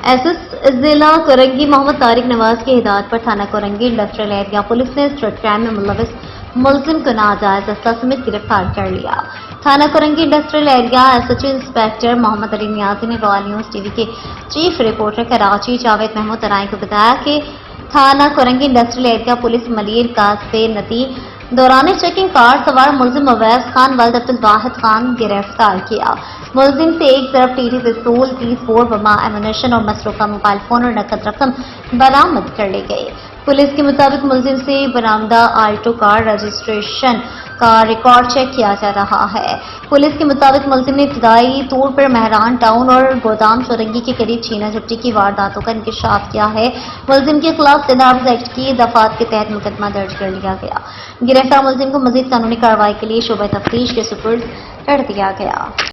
S S जिला कोरंगी मोहम्मद तारिक नवाज की हिदायत पर थाना कोरंगी इंडस्ट्रियल एरिया पुलिस ने स्ट्रीट क्राइम में मुलविस मुलजिम को नाजायज असला समेत गिरफ्तार कर लिया। थाना Korangi industrial area SHO inspector Mohammad Ali Niazi ने रॉयल न्यूज टीवी के चीफ रिपोर्टर कराची जावेद महमूद तराई को बताया कि थाना Korangi industrial area police Malir कासबे नदी दौरान चेकिंग कार सवार मुलजिम अवैस खान वल्द अब्दुल वाहिद खान गिरफ्तार किया। मुलजिम से एक तरफ टीटी पिस्तौल, 30 बोर बमा एमुनेशन और मसरूका मोबाइल फोन और नकद रकम बरामद कर ली गई। पुलिस के मुताबिक मुलजिम से बरामदा आल्टो कार रजिस्ट्रेशन का रिकॉर्ड चेक किया जा रहा है। पुलिस के मुताबिक मुलजिम ने इब्तदाई तौर पर महरान टाउन और गोदाम चौरंगी के करीब छीना झपटी की वारदातों का इंकशाफ किया है। मुलजिम के खिलाफ तेजाब एक्ट की दफात के तहत मुकदमा दर्ज कर लिया गया। गिरफ्तार मुलजिम को मजीद कानूनी कार्रवाई के लिए शोबे तफ्तीश के सुपुर्द कर दिया गया।